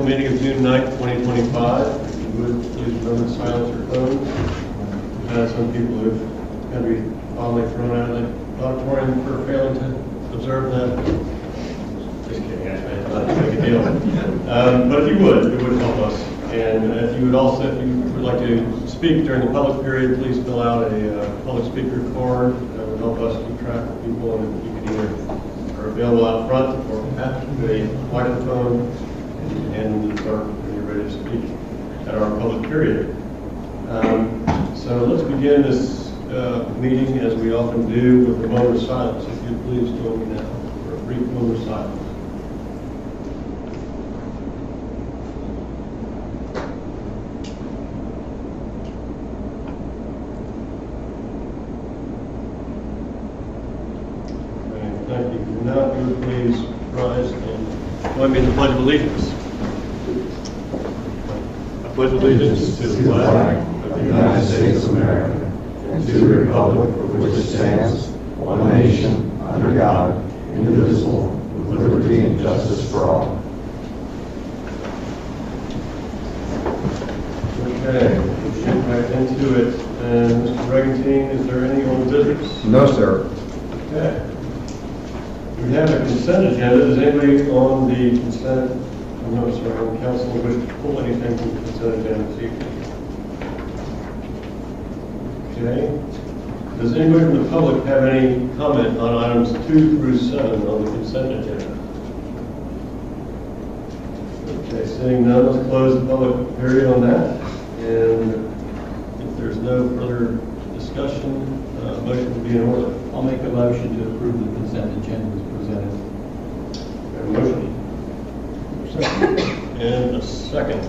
council meeting of June 9th, 2025. If you would, please remember to silence your phones. We've had some people who've had to be fondly thrown out of the auditorium for failing to observe that. Just kidding, actually, it's not a big deal. But if you would, it would help us. And if you would also, if you would like to speak during the public period, please fill out a public speaker card. That would help us keep track of people, and you can either are available out front or at the microphone, and start when you're ready to speak at our public period. So let's begin this meeting, as we often do, with a moment of silence. If you please join me now for a brief moment of silence. Thank you. Now, if you would please rise and join me in the Pledge of Allegiance. I pledge allegiance to the flag of the United States of America and to the republic for which it stands, one nation, under God, indivisible, with liberty and justice for all. Okay, we'll get right into it. And Mr. Bragantine, is there any old business? No, sir. Okay. We have a consent agenda. Does anybody on the consent, on council wish to pull anything from the consent agenda this evening? Okay. Does anybody from the public have any comment on items 2 through 7 on the consent agenda? Okay, seeing none, let's close the public period on that. And if there's no further discussion, motion will be in order. I'll make a motion to approve the consent agenda as presented. We have a motion. And a second.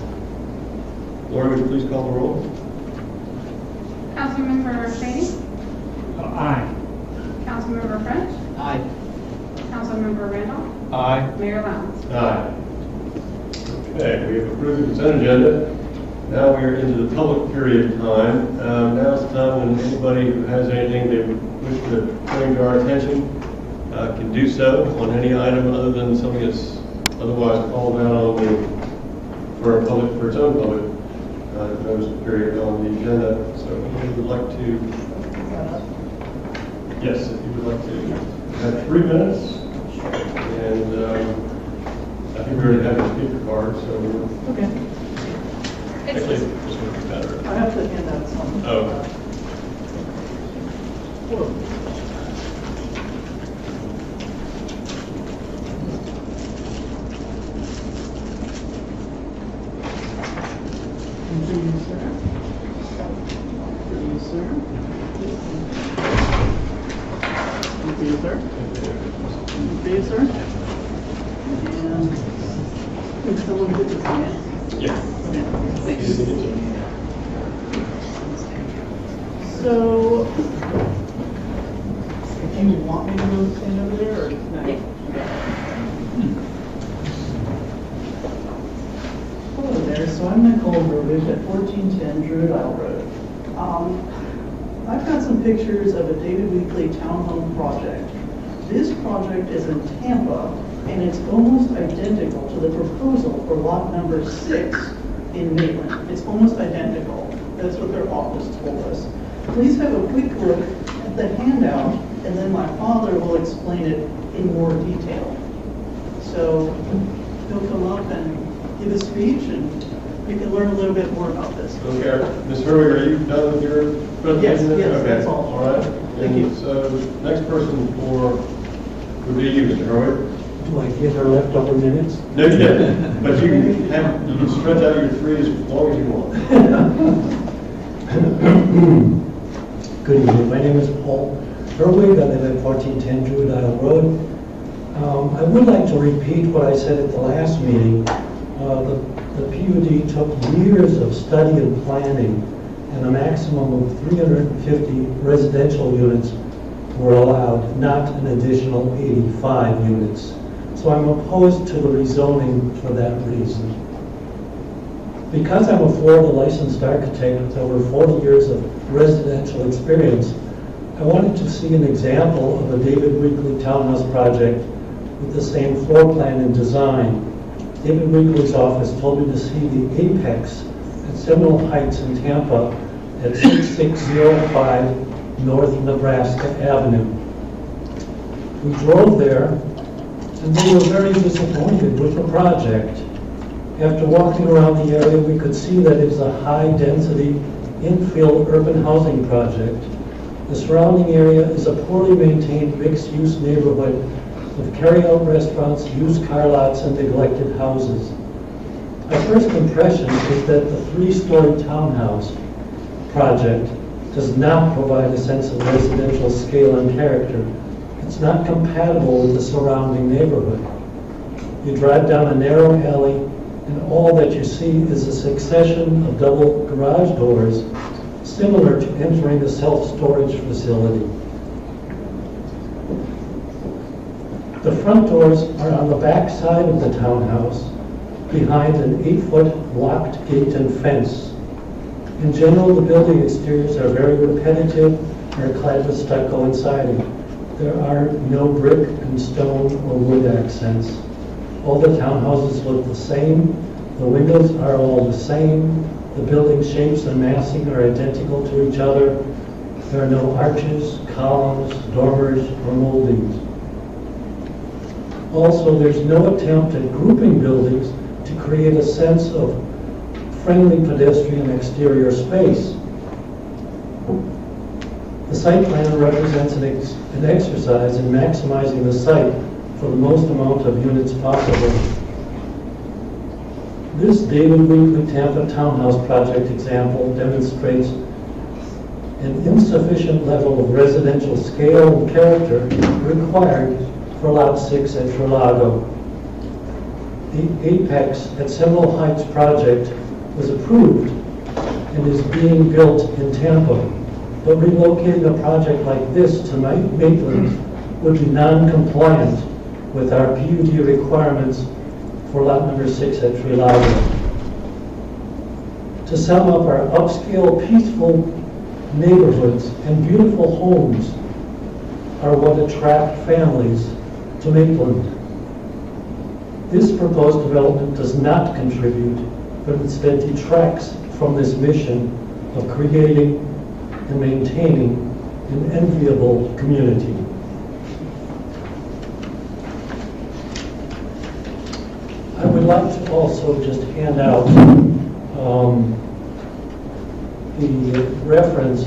Laura, would you please call the roll? Councilmember Shady? Aye. Councilmember French? Aye. Councilmember Randolph? Aye. Mayor Lowndes? Aye. Okay, we have approved the consent agenda. Now we are into the public period time. Now is the time when anybody who has anything they would wish to bring to our attention can do so on any item other than something that's otherwise called out on the for its own public notice period on the agenda. So if you would like to, yes, if you would like to have 3 minutes, and I think we already have a speaker card, so we're Okay. actually this would be better. I have to hand out some. Oh. Whoa. Thank you, sir. Thank you, sir. Thank you, sir. Thank you, sir. And can someone put this in? Yeah. Thanks. So, do you want me to go stand over there or? No? Hello there, so I'm Nicole Burbidge at 1410 Druid Isle Road. I've got some pictures of a David Weekley townhome project. This project is in Tampa, and it's almost identical to the proposal for lot number 6 in Maitland. It's almost identical. That's what their office told us. Please have a quick look at the handout, and then my father will explain it in more detail. So he'll come up and give a speech, and you can learn a little bit more about this. Okay, Ms. Herwig, are you done with your presentation? Yes, Okay. that's all. All right. Thank you. So next person would be you, Mr. Herwig. Do I get our leftover minutes? No, you didn't. But you can stretch out your 3 as long as you want. Good evening. My name is Paul Herwig. I live at 1410 Druid Isle Road. I would like to repeat what I said at the last meeting. The PUD took years of study and planning, and a maximum of 350 residential units were allowed, not an additional 85 units. So I'm opposed to the rezoning for that reason. Because I'm a Florida licensed architect with over 40 years of residential experience, I wanted to see an example of a David Weekley townhouse project with the same floor plan and design. David Winkler's office told me to see the Apex at Seminole Heights in Tampa at 6605 North Nebraska Avenue. We drove there, and they were very disappointed with the project. After walking around the area, we could see that it is a high-density infill urban housing project. The surrounding area is a poorly maintained mixed-use neighborhood with carry-out restaurants, used car lots, and neglected houses. My first impression is that the 3-story townhouse project does not provide a sense of residential scale and character. It's not compatible with the surrounding neighborhood. You drive down a narrow alley, and all that you see is a succession of double garage doors, similar to entering a self-storage facility. The front doors are on the back side of the townhouse, behind an 8-foot locked gate and fence. In general, the building exteriors are very repetitive and are clad with stucco and siding. There are no brick and stone or wood accents. All the townhouses look the same. The windows are all the same. The building shapes and massing are identical to each other. There are no arches, columns, dormers, or moldings. Also, there's no attempt at grouping buildings to create a sense of friendly pedestrian exterior space. The site plan represents an exercise in maximizing the site for the most amount of units possible. This David Winkler Tampa Townhouse project example demonstrates an insufficient level of residential scale and character required for Lot 6 at Trelago. The Apex at Seminole Heights project was approved and is being built in Tampa, but relocating a project like this to Maitland would be non-compliant with our PUD requirements for lot number 6 at Trelago. To sum up, our upscale, peaceful neighborhoods and beautiful homes are what attract families to Maitland. This proposed development does not contribute, but instead detracts from this mission of creating and maintaining an enviable community. I would like to also just hand out the reference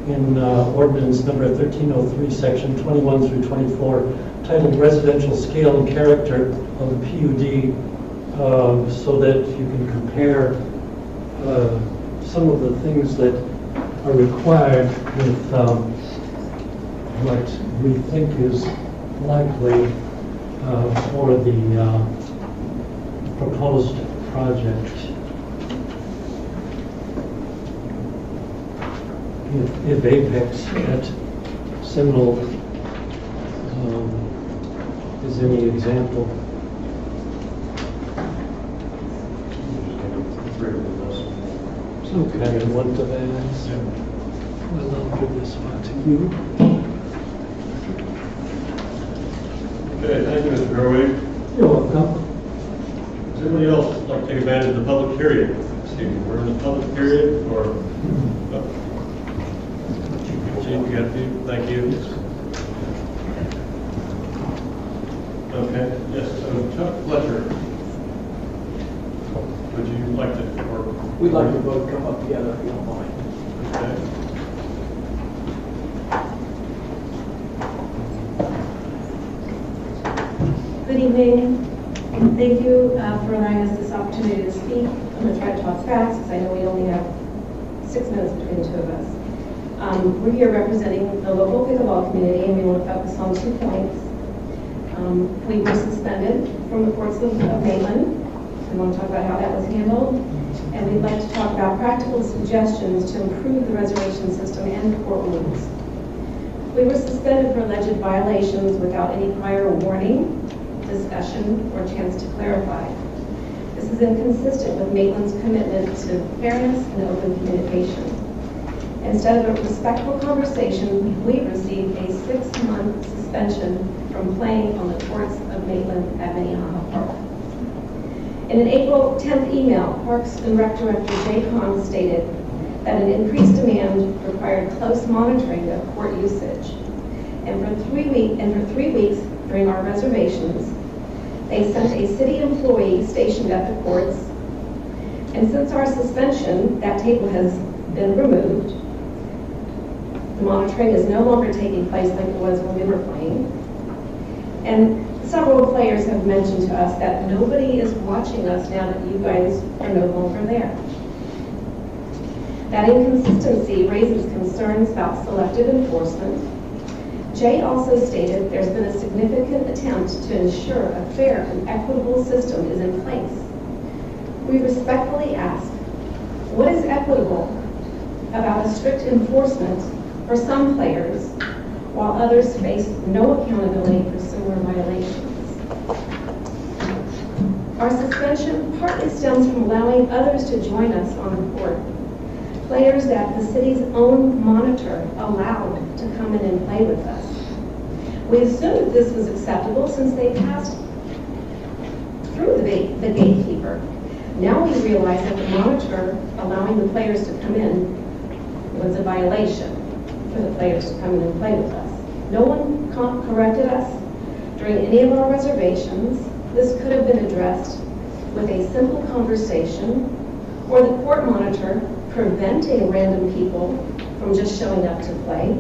in ordinance number 1303, section 21 through 24, titled Residential Scale and Character of the PUD, so that you can compare some of the things that are required with what we think is likely for the proposed project. If Apex at Seminole is any example. Okay, and what to ask? Well, I'll give this one to you. Okay, thank you, Mr. Gerwig. You're welcome. Does anybody else like to take advantage of the public period? Excuse me, we're in the public period, or? Chief, we got a few, thank you. Okay, yes, so Chuck Fletcher. Would you like to, or? We'd like to both come up together if you don't mind. Okay. Good evening. Thank you for allowing us this opportunity to speak. I'm going to try to talk fast because I know we only have 6 minutes between the two of us. We're here representing the local pickleball community, and we want to focus on 2 points. We were suspended from the courts of Maitland. We want to talk about how that was handled. And we'd like to talk about practical suggestions to improve the reservation system and court rules. We were suspended for alleged violations without any prior warning, discussion, or chance to clarify. This is inconsistent with Maitland's commitment to fairness and open communication. Instead of a respectful conversation, we received a 6-month suspension from playing on the courts of Maitland at Minnehaha Park. In an April 10th email, Parks and Rec Director Jay Kahn stated that an increased demand required close monitoring of court usage. And for 3 weeks during our reservations, they sent a city employee stationed at the courts. And since our suspension, that table has been removed. The monitoring is no longer taking place like it was when we were playing. And several players have mentioned to us that nobody is watching us now that you guys are no longer there. That inconsistency raises concerns about selective enforcement. Jay also stated there's been a significant attempt to ensure a fair and equitable system is in place. We respectfully ask, what is equitable about a strict enforcement for some players while others face no accountability for similar violations? Our suspension partly stems from allowing others to join us on the court. Players that the city's own monitor allowed to come in and play with us. We assumed that this was acceptable since they passed through the gatekeeper. Now we realize that the monitor allowing the players to come in was a violation for the players to come in and play with us. No one corrected us during any of our reservations. This could have been addressed with a simple conversation or the court monitor preventing random people from just showing up to play.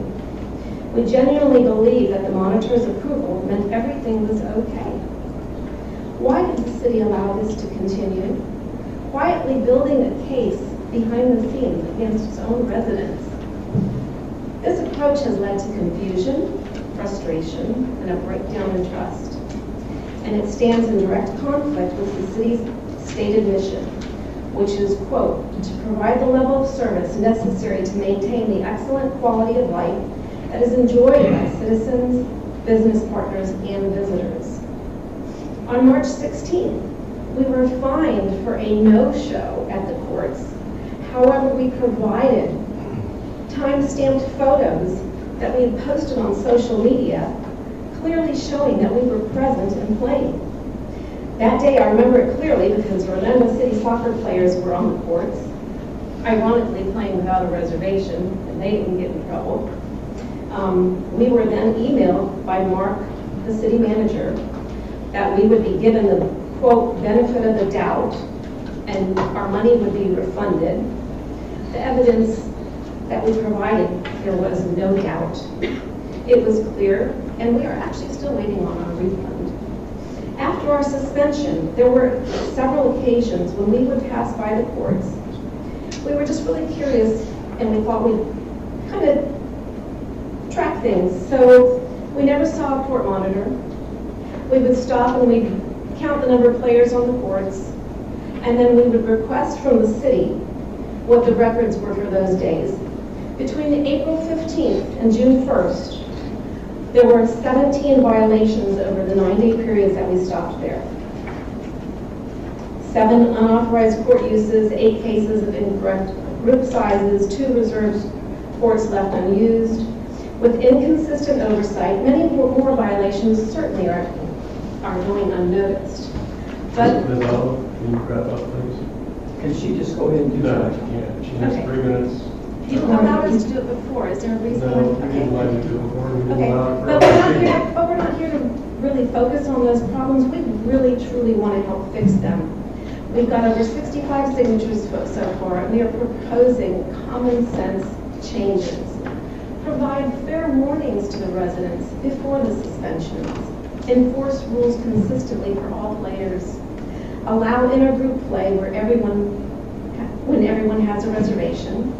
We genuinely believe that the monitor's approval meant everything was okay. Why did the city allow this to continue? Quietly building a case behind the scenes against its own residents. This approach has led to confusion, frustration, and a breakdown in trust. And it stands in direct conflict with the city's stated mission, which is, quote, to provide the level of service necessary to maintain the excellent quality of life that is enjoyed by citizens, business partners, and visitors. On March 16th, we were fined for a no-show at the courts. However, we provided time-stamped photos that we had posted on social media, clearly showing that we were present and playing. That day, I remember it clearly because Orlando City soccer players were on the courts, ironically playing without a reservation, and they didn't get in trouble. We were then emailed by Mark, the city manager, that we would be given the, quote, benefit of the doubt, and our money would be refunded. The evidence that we provided, there was no doubt. It was clear, and we are actually still waiting on our refund. After our suspension, there were several occasions when we would pass by the courts. We were just really curious, and we thought we'd kind of track things. So we never saw a court monitor. We would stop and we'd count the number of players on the courts, and then we would request from the city what the records were for those days. Between April 15th and June 1st, there were 17 violations over the 9-day periods that we stopped there. 7 unauthorized court uses, 8 cases of incorrect group sizes, 2 reserved courts left unused. With inconsistent oversight, many more violations certainly are going unnoticed. But Ms. Olive, can you wrap up, please? Can she just go ahead and do No, that? she can't. She has Okay. 3 minutes. you allowed us to do it before. Is there a reason? No, we Okay. didn't like to do it before. We didn't Okay, allow it for but other we're not here to really focus on those problems. We really, truly want to help fix them. We've got over 65 signatures so far, and we are proposing common sense changes. Provide fair warnings to the residents before the suspensions. Enforce rules consistently for all players. Allow intergroup play when everyone has a reservation.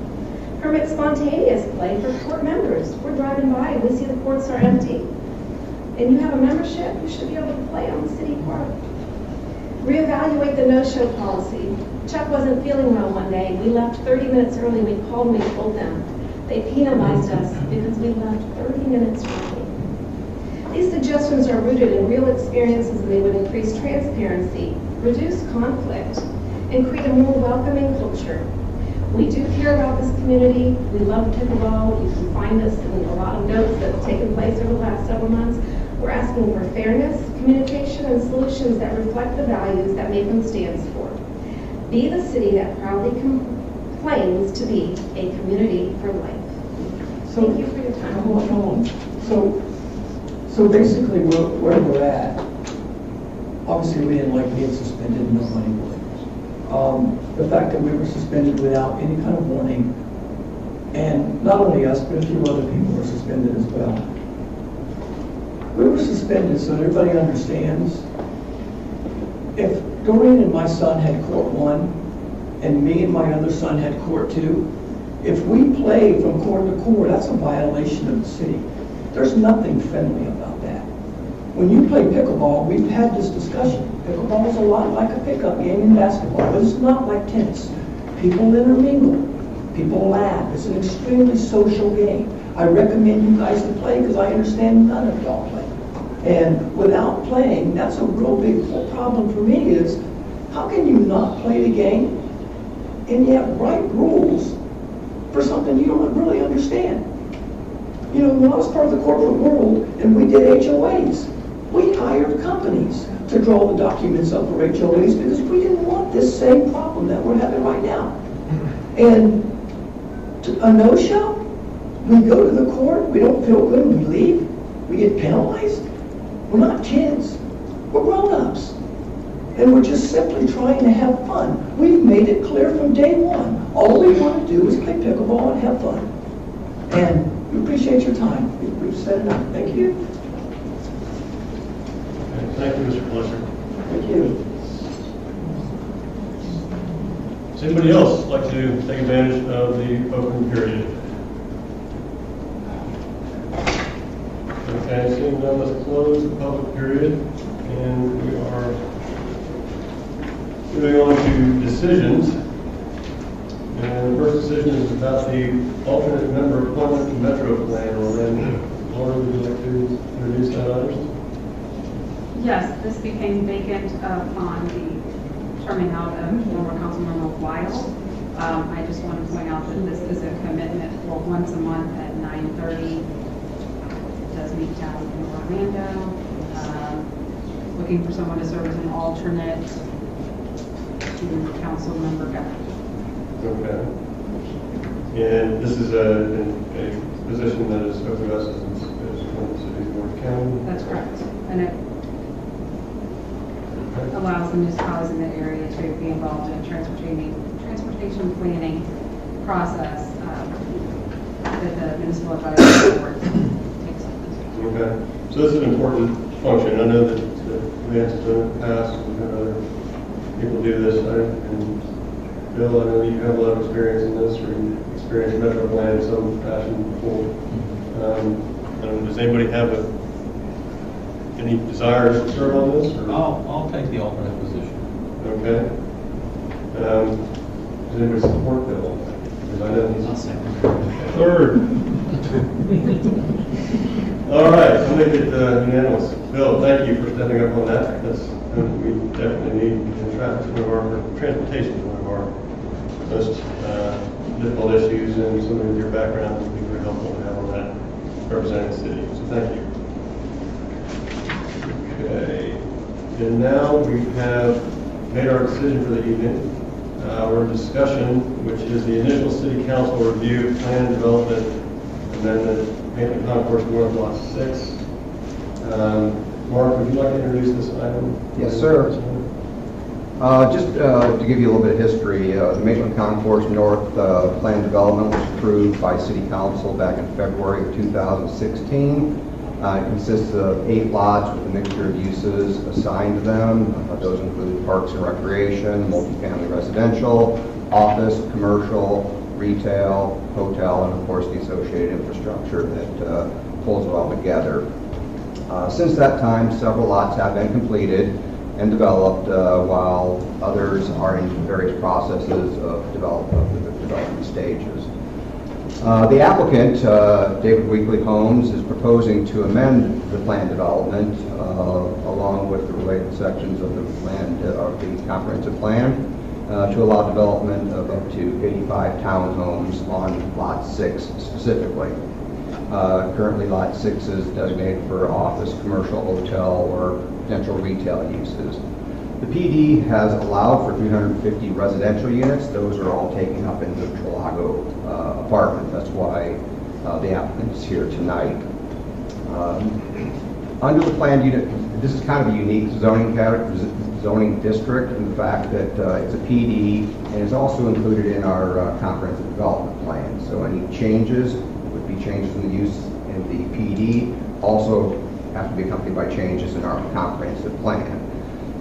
Permit spontaneous play for court members. We're driving by and we see the courts are empty. And you have a membership, you should be able to play on the city park. Reevaluate the no-show policy. Chuck wasn't feeling well one day. We left 30 minutes early. We called and we told them. They penalized us because we left 30 minutes early. These suggestions are rooted in real experiences and they would increase transparency, reduce conflict, and create a more welcoming culture. We do care about this community. We love pickleball. You can find us in a lot of notes that have taken place over the last several months. We're asking for fairness, communication, and solutions that reflect the values that Maitland stands for. Be the city that proudly claims to be a community for life. Thank you for your time. Hold on. So basically where we're at, obviously we didn't like being suspended, no money would. The fact that we were suspended without any kind of warning, and not only us, but a few other people were suspended as well. We were suspended so that everybody understands. If Doreen and my son had court 1, and me and my other son had court 2, if we play from court to court, that's a violation of the city. There's nothing friendly about that. When you play pickleball, we've had this discussion. Pickleball is a lot like a pickup game in basketball, but it's not like tennis. People intermingle, people laugh. It's an extremely social game. I recommend you guys to play because I understand none of y'all play. And without playing, that's a real big problem for me is, how can you not play the game and yet write rules for something you don't really understand? You know, when I was part of the corporate world and we did HOAs, we hired companies to draw the documents up for HOAs because we didn't want this same problem that we're having right now. And a no-show, we go to the court, we don't feel good, we leave, we get penalized. We're not kids, we're grown-ups. And we're just simply trying to have fun. We've made it clear from day one. All we want to do is play pickleball and have fun. And we appreciate your time. We've said enough. Thank you. Okay, thank you, Mr. Fletcher. Thank you. Does anybody else like to take advantage of the open period? Okay, seeing none, let's close the public period, and we are moving on to decisions. And the first decision is about the alternate member appointment to Metro Plan. Orlando, Laura, would you like to introduce that item? Yes, this became vacant upon the terming out of former Councilmember Weil. I just want to point out that this is a commitment for once a month at 9:30. Does meet down in Orlando. Looking for someone to serve as an alternate to Councilmember Guy. Okay. And this is a position that is open to us as one of the cities of North County. That's correct. And it allows the municipalities in the area to be involved in transportation planning process that the municipal advisory board takes up. Okay. So this is an important function. I know that Lance has done it in the past. We've had other people do this. And Bill, I know you have a lot of experience in this, or you experienced Metro Plan in some fashion before. Does anybody have any desire to serve on this? Or? I'll take the alternate position. Okay. Does anybody support Bill? Because I know he's third. All right, so make it unanimous. Bill, thank you for stepping up on that. That's we definitely need in transportation, one of our most difficult issues, and somebody with your background would be very helpful to have on that representing the city. So thank you. Okay, and now we have made our decision for the evening. We're in discussion, which is the initial city council review plan development amendment, Maitland Concourse North Lot 6. Mark, would you like to introduce this item? Yes, sir. Just to give you a little bit of history, the Maitland Concourse North plan development was approved by City Council back in February of 2016. It consists of 8 lots with a mixture of uses assigned to them. Those include parks and recreation, multifamily residential, office, commercial, retail, hotel, and of course the associated infrastructure that pulls it all together. Since that time, several lots have been completed and developed, while others are in various processes of development stages. The applicant, David Weekly Homes, is proposing to amend the plan development along with the related sections of the comprehensive plan to allow development of up to 85 townhomes on Lot 6 specifically. Currently, Lot 6 is designated for office, commercial, hotel, or potential retail uses. The PD has allowed for 350 residential units. Those are all taken up in the Trelago apartment. That's why the applicant is here tonight. Under the planned unit, this is kind of a unique zoning district in the fact that it's a PD and is also included in our comprehensive development plan. So any changes would be changes in the use in the PD, also have to be accompanied by changes in our comprehensive plan.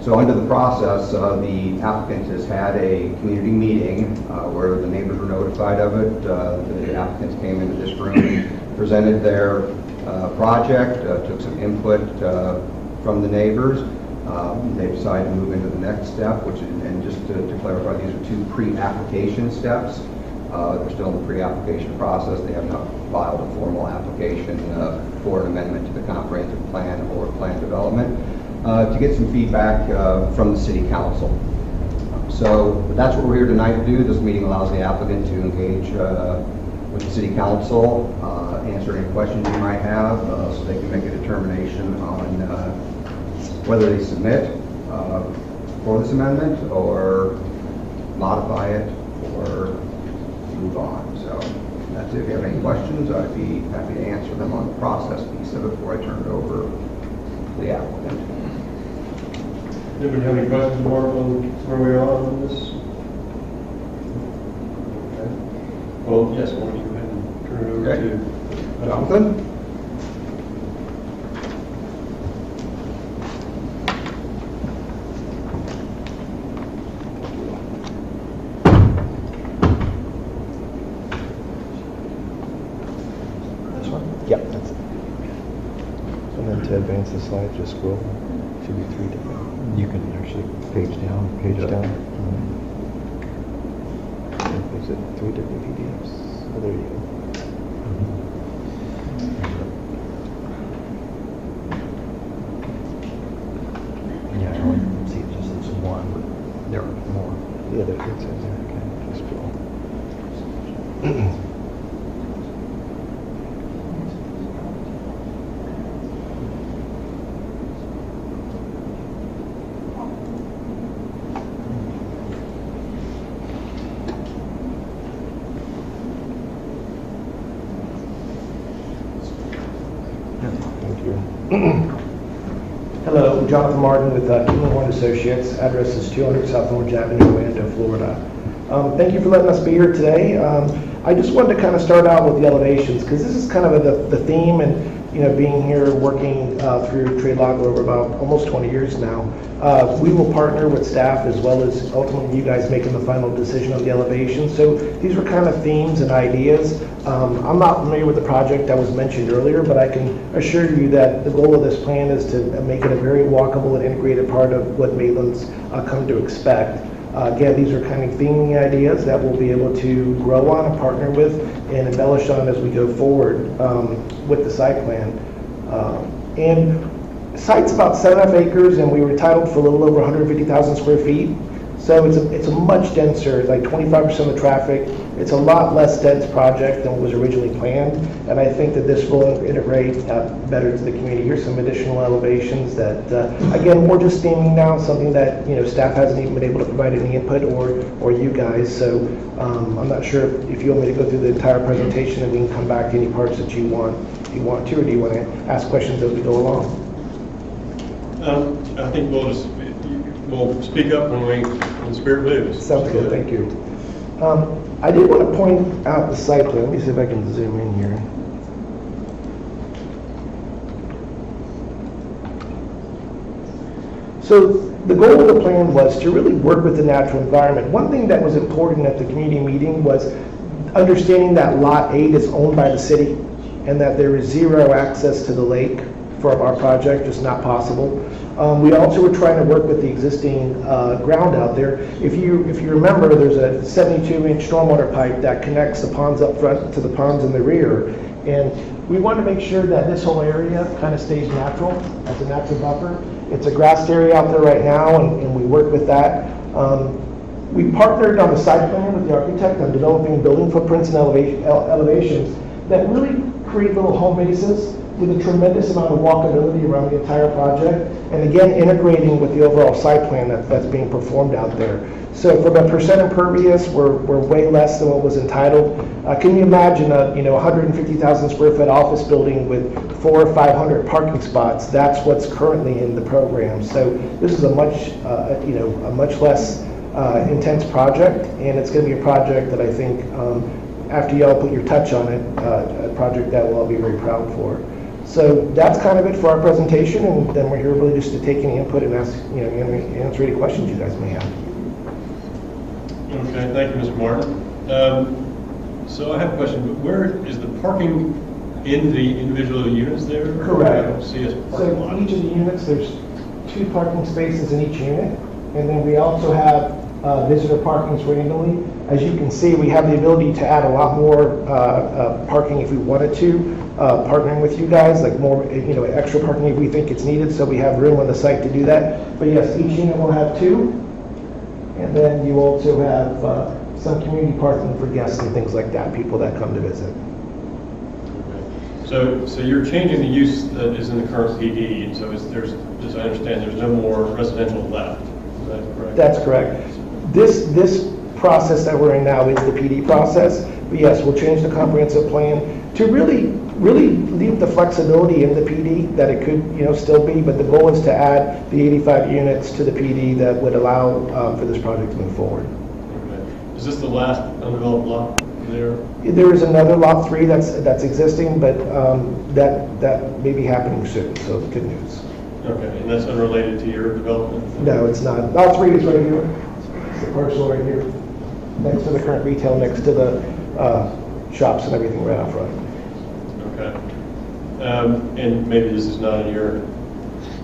So under the process, the applicant has had a community meeting where the neighbors were notified of it. The applicants came into this room and presented their project, took some input from the neighbors. They decided to move into the next step, which is, and just to clarify, these are 2 pre-application steps. They're still in the pre-application process. They have not filed a formal application for an amendment to the comprehensive plan or plan development to get some feedback from the city council. So that's what we're here tonight to do. This meeting allows the applicant to engage with the city council, answer any questions you might have, so they can make a determination on whether they submit for this amendment or modify it or move on. So that's it. If you have any questions, I'd be happy to answer them on the process piece of it before I turn it over to the applicant. Anybody have any questions, Mark, on where we are on this? Okay. Well, yes, why don't you go ahead and turn it over to Jonathan? This one? Yep, that's it. And then to advance the slide, just scroll. Should be 3 different. You can actually page down. Is it 3 different PDFs? Oh, there you go. Yeah, I only see just this one, but there are more. Yeah, there it says there. Okay, just scroll. Hello, Jonathan Martin with Keelan Horn Associates. Address is 200 South Orange Avenue, Orlando, Florida. Thank you for letting us be here today. I just wanted to kind of start out with the elevations because this is kind of the theme, and being here working through Trelago over about almost 20 years now. We will partner with staff as well as ultimately you guys making the final decision on the elevation. So these were kind of themes and ideas. I'm not familiar with the project that was mentioned earlier, but I can assure you that the goal of this plan is to make it a very walkable and integrated part of what Maitland's come to expect. Again, these are kind of theming ideas that we'll be able to grow on and partner with and embellish on as we go forward with the site plan. And the site's about 7.5 acres, and we were entitled for a little over 150,000 square feet. So it's a much denser, like 25% of the traffic. It's a lot less dense project than what was originally planned, and I think that this will integrate better to the community. Here's some additional elevations that, again, we're just theming now, something that staff hasn't even been able to provide any input or you guys. So I'm not sure if you want me to go through the entire presentation, and we can come back to any parts that you want to, or do you want to ask questions as we go along? I think we'll speak up when the spirit moves. Sounds good, thank you. I did want to point out the site plan. Let me see if I can zoom in here. So the goal of the plan was to really work with the natural environment. One thing that was important at the community meeting was understanding that Lot 8 is owned by the city and that there is zero access to the lake for our project, just not possible. We also were trying to work with the existing ground out there. If you remember, there's a 72-inch stormwater pipe that connects the ponds up front to the ponds in the rear. And we want to make sure that this whole area kind of stays natural, as a natural buffer. It's a grassed area out there right now, and we work with that. We partnered on the site plan with the architect on developing building footprints and elevations that really create little home bases with a tremendous amount of walkability around the entire project, and again, integrating with the overall site plan that's being performed out there. So from a percent impervious, we're way less than what was entitled. Can you imagine a 150,000 square foot office building with 400 or 500 parking spots? That's what's currently in the program. So this is a much less intense project, and it's going to be a project that I think, after y'all put your touch on it, a project that we'll all be very proud for. So that's kind of it for our presentation, and then we're here really just to take any input and answer any questions you guys may have. Okay, thank you, Mr. Martin. So I have a question. Where is the parking in the individual units there? Correct. I don't see a parking lot. So each of the units, there's 2 parking spaces in each unit, and then we also have visitor parkings randomly. As you can see, we have the ability to add a lot more parking if we wanted to, partnering with you guys, like more, extra parking if we think it's needed, so we have room on the site to do that. But yes, each unit will have 2, and then you also have some community parking for guests and things like that, people that come to visit. So you're changing the use that is in the current PD, and so as I understand, there's no more residential left. Is that correct? That's correct. This process that we're in now is the PD process, but yes, we'll change the comprehensive plan to really leave the flexibility in the PD that it could, still be, but the goal is to add the 85 units to the PD that would allow for this project to move forward. Okay. Is this the last undeveloped lot there? There is another lot 3 that's existing, but that may be happening soon, so good news. Okay, and that's unrelated to your development? No, it's not. Lot 3 is right here. It's the parcel right here, next to the current retail, next to the shops and everything right out front. Okay. And maybe this is not in your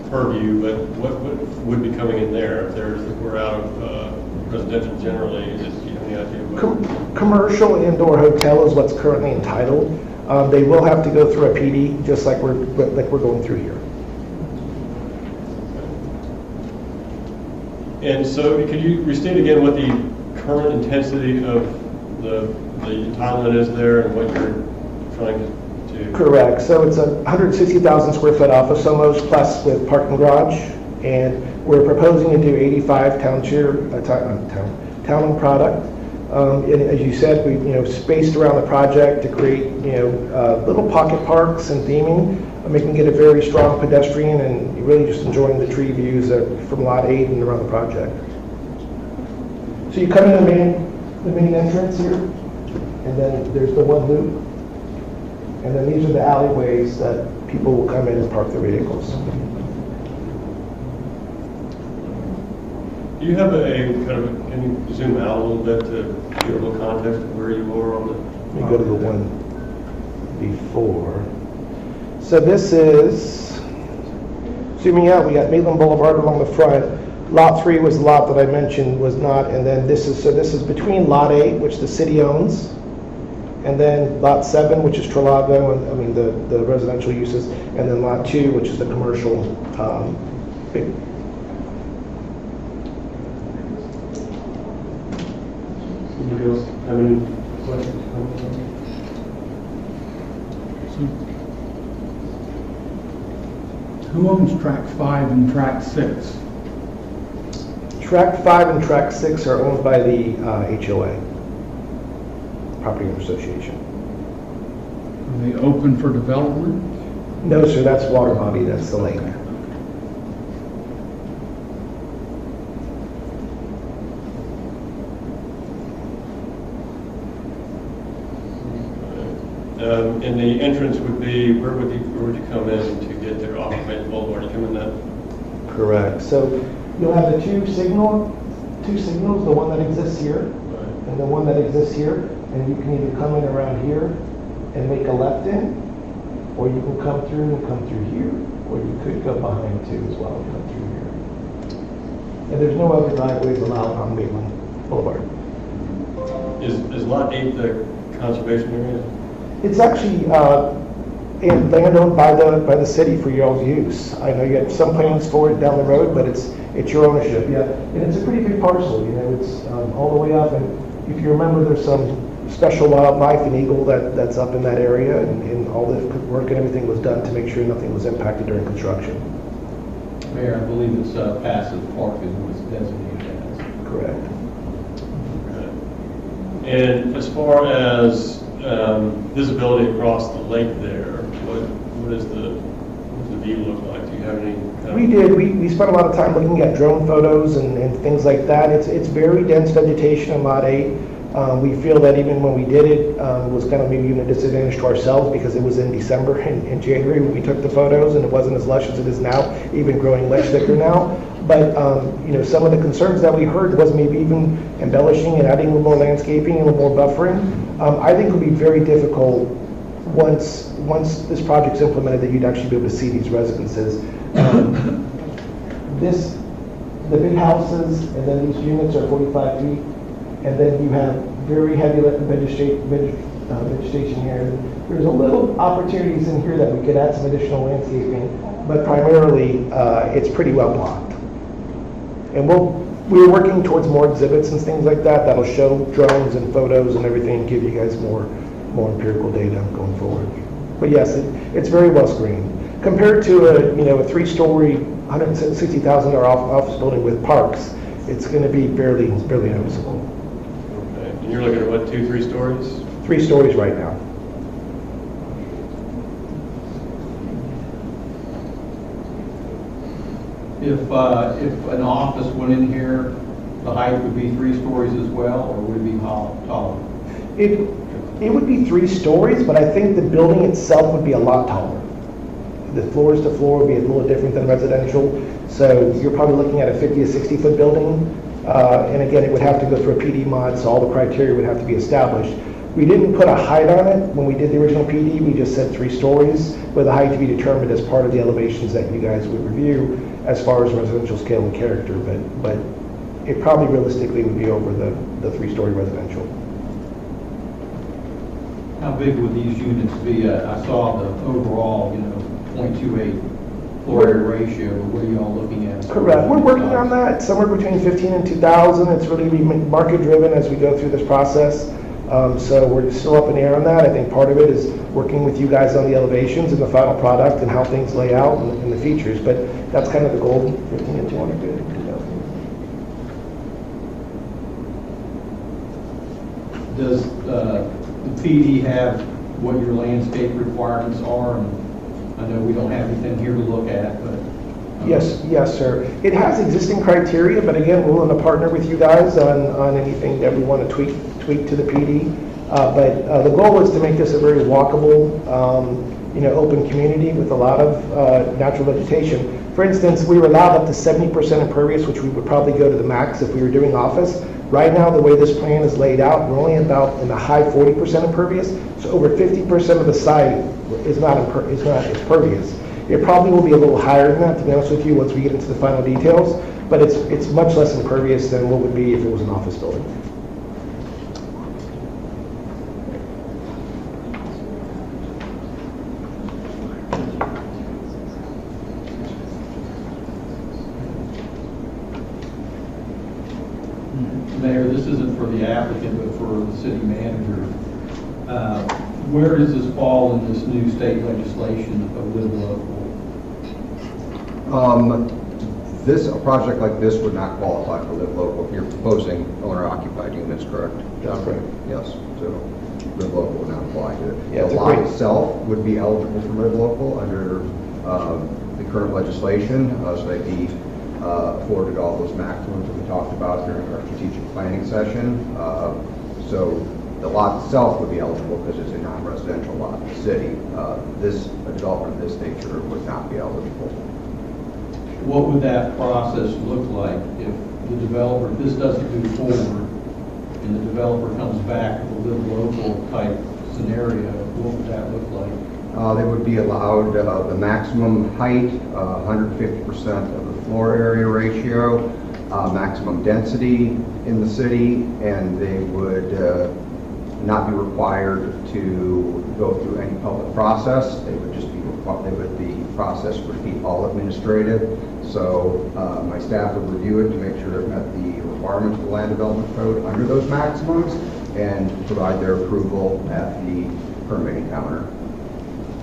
purview, but what would be coming in there if we're out of residential generally? Do you have any idea what? Commercial indoor hotel is what's currently entitled. They will have to go through a PD, just like we're going through here. And so could you restate again what the current intensity of the entitlement is there and what you're trying to do? Correct. So it's a 160,000 square foot office almost, plus with parking garage, and we're proposing to do 85 townhome product. And as you said, we spaced around the project to create little pocket parks and theming, making it a very strong pedestrian and really just enjoying the tree views from lot 8 and around the project. So you come in the main entrance here, and then there's the one loop, and then these are the alleyways that people will come in and park their vehicles. Do you have can you zoom out a little bit to give a little context of where you are on the? Let me go to the one before. So this is, zooming out, we got Maitland Boulevard along the front. Lot 3 was the lot that I mentioned was not, and then this is between Lot 8, which the city owns, and then Lot 7, which is Trelago, and the residential uses, and then Lot 2, which is the commercial. Anybody else have any questions? Who owns track 5 and track 6? Track 5 and Track 6 are owned by the HOA, Property Owner Association. Are they open for development? No, sir, that's water body, that's the lake. And the entrance would be, where would you come in to get there off of Maitland Boulevard? You come in that? Correct. So you'll have the two signals, the one that exists here and the one that exists here, and you can either come in around here and make a left in, or you can come through here, or you could go behind too as well and come through here. And there's no other driveways allowed on Maitland Boulevard. Is Lot 8 the conservation area? It's actually land owned by the city for your own use. I know you have some plans for it down the road, but it's your ownership. Yeah, and it's a pretty big parcel. It's all the way up. And if you remember, there's some special wildlife and eagle that's up in that area, and all the work and everything was done to make sure nothing was impacted during construction. Mayor, I believe it's passive park is what it's designated as. Correct. And as far as visibility across the lake there, what does the view look like? Do you have any? We did. We spent a lot of time looking at drone photos and things like that. It's very dense vegetation on Lot 8. We feel that even when we did it, it was kind of maybe even a disadvantage to ourselves because it was in December and January when we took the photos, and it wasn't as lush as it is now, even growing much thicker now. But some of the concerns that we heard was maybe even embellishing and adding a little more landscaping and a little more buffering. I think it would be very difficult once this project's implemented that you'd actually be able to see these residences. The big houses and then these units are 45 feet, and then you have very heavy vegetation here. There's a little opportunities in here that we could add some additional landscaping, but primarily it's pretty well blocked. And we're working towards more exhibits and things like that that'll show drones and photos and everything and give you guys more empirical data going forward. But yes, it's very well screened. Compared to a 3-story, $160,000 office building with parks, it's going to be barely noticeable. Okay. And you're looking at what, 2-3 stories? 3 stories right now. If an office went in here, the height would be 3 stories as well, or would it be taller? It would be 3 stories, but I think the building itself would be a lot taller. The floors to floor would be a little different than residential, so you're probably looking at a 50 to 60 foot building. And again, it would have to go through a PD mod, so all the criteria would have to be established. We didn't put a height on it when we did the original PD. We just said 3 stories, with a height to be determined as part of the elevations that you guys would review as far as residential scale and character. But it probably realistically would be over the 3-story residential. How big would these units be? I saw the overall, 0.28 floor area ratio, but what are y'all looking at? Correct. We're working on that, somewhere between 15 and 2,000. It's really going to be market driven as we go through this process. So we're still up in the air on that. I think part of it is working with you guys on the elevations and the final product and how things lay out and the features. But that's kind of the goal, 15 and 200. Does the PD have what your landscape requirements are? And I know we don't have anything here to look at, but... Yes, sir. It has existing criteria, but again, we're willing to partner with you guys on anything that we want to tweak to the PD. But the goal is to make this a very walkable, open community with a lot of natural vegetation. For instance, we were allowed up to 70% impervious, which we would probably go to the max if we were doing office. Right now, the way this plan is laid out, we're only about in the high 40% impervious, so over 50% of the site is pervious. It probably will be a little higher than that, to be honest with you, once we get into the final details, but it's much less impervious than what would be if it was an office building. Mayor, this isn't for the applicant, but for the city manager. Where does this fall in this new state legislation of live local? A project like this would not qualify for live local. You're proposing owner-occupied units, correct? That's correct. Yes, so live local would not apply to it. Yeah, The lot itself would be eligible for live local under the current legislation, so they'd be afforded all those maximums that we talked about during our strategic planning session. So the lot itself would be eligible because it's a non-residential lot in the city. A development of this nature would not be eligible. What would that process look like if this doesn't move forward and the developer comes back with a live local type scenario? What would that look like? They would be allowed the maximum height, 150% of the floor area ratio, maximum density in the city, and they would not be required to go through any public process. They would just be the process would be all administrative. So my staff would review it to make sure it met the requirements of the land development code under those maximums. and provide their approval at the permitting counter.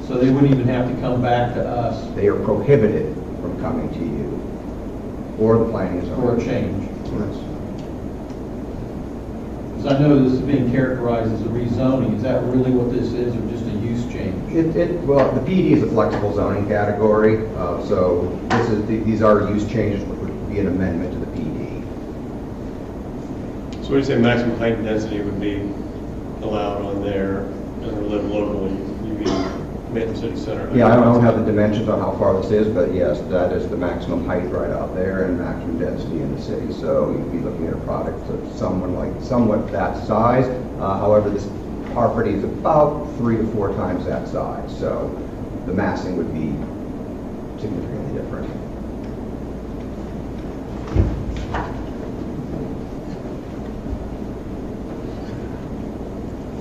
So they wouldn't even have to come back to us They are prohibited from coming to you or the planning zone. for a change? Yes. Because I know this is being characterized as a rezoning. Is that really what this is, or just a use change? Well, the PED is a flexible zoning category, so these are use changes, which would be an amendment to the PED. So when you say maximum height and density would be allowed on there, and live locally, you mean Maitland City Center? Yeah, I don't have the dimensions on how far this is, but yes, that is the maximum height right out there and maximum density in the city. So you'd be looking at a product of somewhat that size. However, this property is about 3 to 4 times that size, so the massing would be significantly different.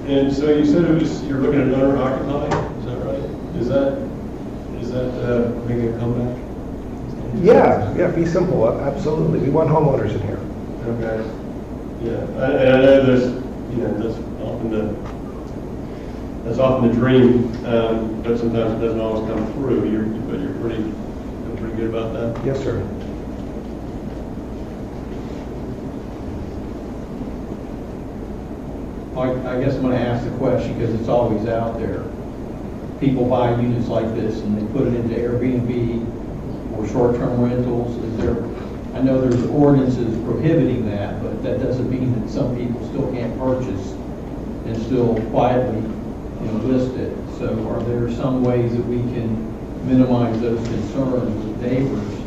And so you said you're looking at owner occupied, is that right? Is that making a comeback? Yeah, be simple, absolutely. We want homeowners in here. Okay. Yeah, and I know there's, that's often the dream, but sometimes it doesn't always come through. But you're pretty good about that. Yes, sir. I guess I'm going to ask the question because it's always out there. People buy units like this and they put it into Airbnb or short-term rentals. I know there's ordinances prohibiting that, but that doesn't mean that some people still can't purchase and still quietly, list it. So are there some ways that we can minimize those concerns with neighbors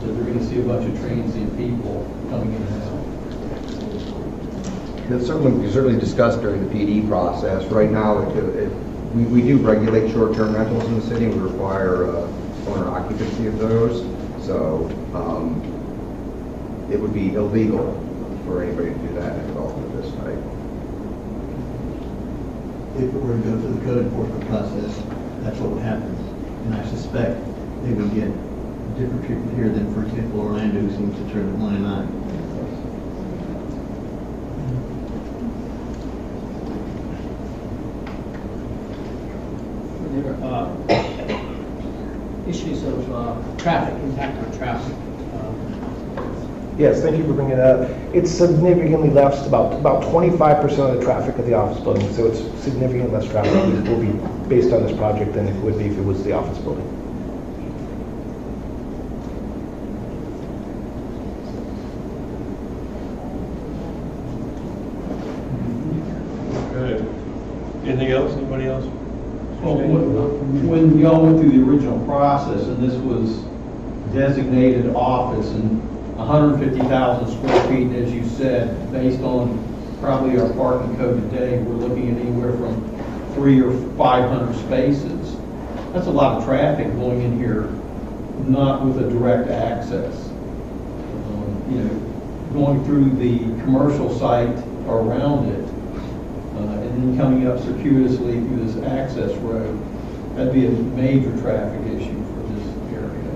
that they're going to see a bunch of transient people coming in and out? It's certainly discussed during the PD process. Right now, we do regulate short-term rentals in the city. We require owner occupancy of those. So it would be illegal for anybody to do that in a development of this type. If it were to go through the code enforcement process, that's what would happen. And I suspect they would get different treatment here than, for example, Orlando, who seems to turn a blind eye. There are issues of traffic, impact on traffic. Yes, thank you for bringing it up. It's significantly less, about 25% of the traffic at the office building, so it's significantly less traffic will be based on this project than it would be if it was the office building. Good. Anything else? Anybody else? Well, when y'all went through the original process and this was designated office and 150,000 square feet, and as you said, based on probably our parking code today, we're looking at anywhere from 300 or 500 spaces. That's a lot of traffic going in here, not with a direct access. Going through the commercial site or around it, and then coming up circuitously through this access road, that'd be a major traffic issue for this area.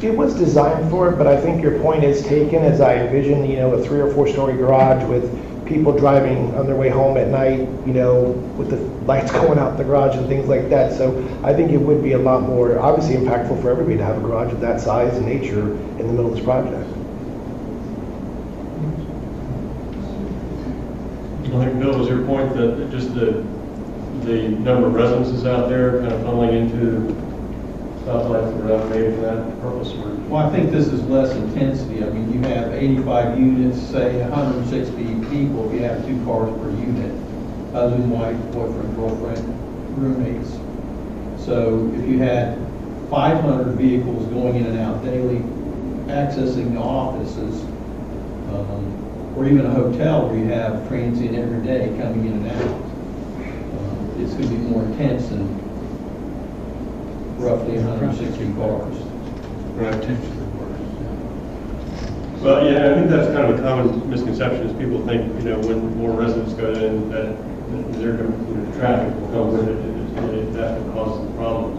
It was designed for it, but I think your point is taken as I envision, a 3 or 4 story garage with people driving on their way home at night, with the lights going out the garage and things like that. So I think it would be a lot more, obviously impactful for everybody to have a garage of that size and nature in the middle of this project. I think, Bill, was your point that just the number of residences out there kind of funneling into stoplights that are not made for that purpose? Or? Well, I think this is less intensity. I mean, you have 85 units, say 160 people if you have 2 cars per unit, husband, wife, boyfriend, girlfriend, roommates. So if you had 500 vehicles going in and out daily, accessing the offices, or even a hotel where you have transient every day coming in and out, it's going to be more intense than roughly 160 cars. Right. Well, yeah, I think that's kind of a common misconception is people think, when more residents go in, that they're going to, traffic will come with it, that causes the problem.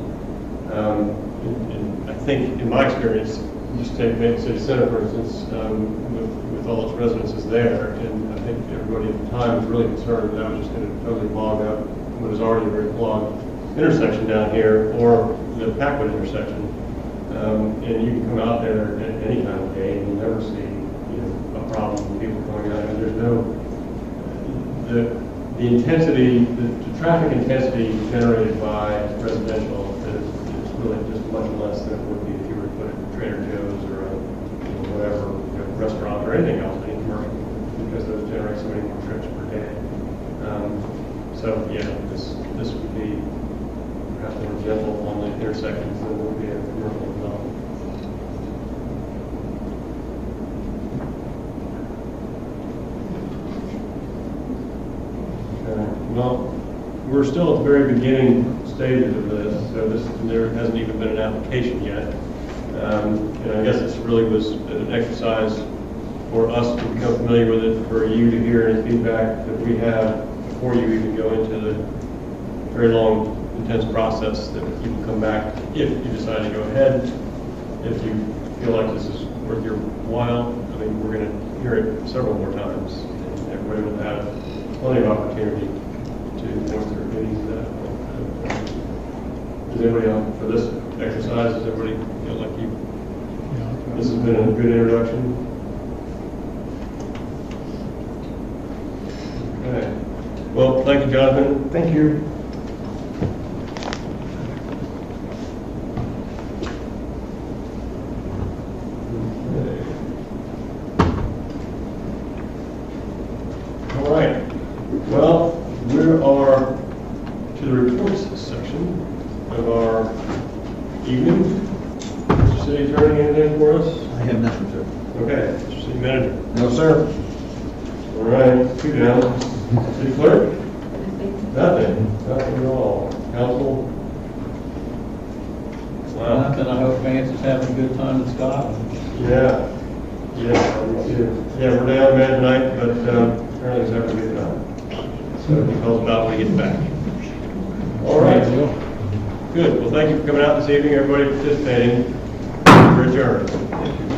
And I think, in my experience, just take Maitland City Center, for instance, with all its residences there, and I think everybody at the time was really concerned that was just going to totally bog up what is already a very clogged intersection down here, or the Packwood intersection. And you can come out there at any time of day and you'll never see, a problem with people coming out. And there's no, the intensity, the traffic intensity generated by residential is really just much less than it would be if you were to put it in Trader Joe's or whatever, restaurant or anything else, any commercial, because those generate so many more trips per day. So yeah, this would be perhaps more gentle on the intersections than would be a commercial development. Well, we're still at the very beginning stages of this, so there hasn't even been an application yet. And I guess this really was an exercise for us to become familiar with it, for you to hear any feedback that we have before you even go into the very long, intense process that you can come back if you decide to go ahead. If you feel like this is worth your while, I mean, we're going to hear it several more times, and everybody will have plenty of opportunity to voice their opinions at that point. Is anybody on for this exercise? Does everybody feel like this has been a good introduction? Okay. Well, thank you, Jonathan. Thank you. All right. Well, we are to the reports section of our evening. Mr. City Attorney, anything for us? I have nothing, sir. Okay. Mr. City Manager. No, sir. All right. Two down. City Clerk? Nothing. Nothing at all. Council? Wow. Nothing, I hope Vance is having a good time in Scotland. Yeah. Yeah, me too. Yeah, we're down bad tonight, but apparently it's having a good time. So he calls about when he gets back. All right. Good. Well, thank you for coming out this evening, everybody participating. We're adjourned.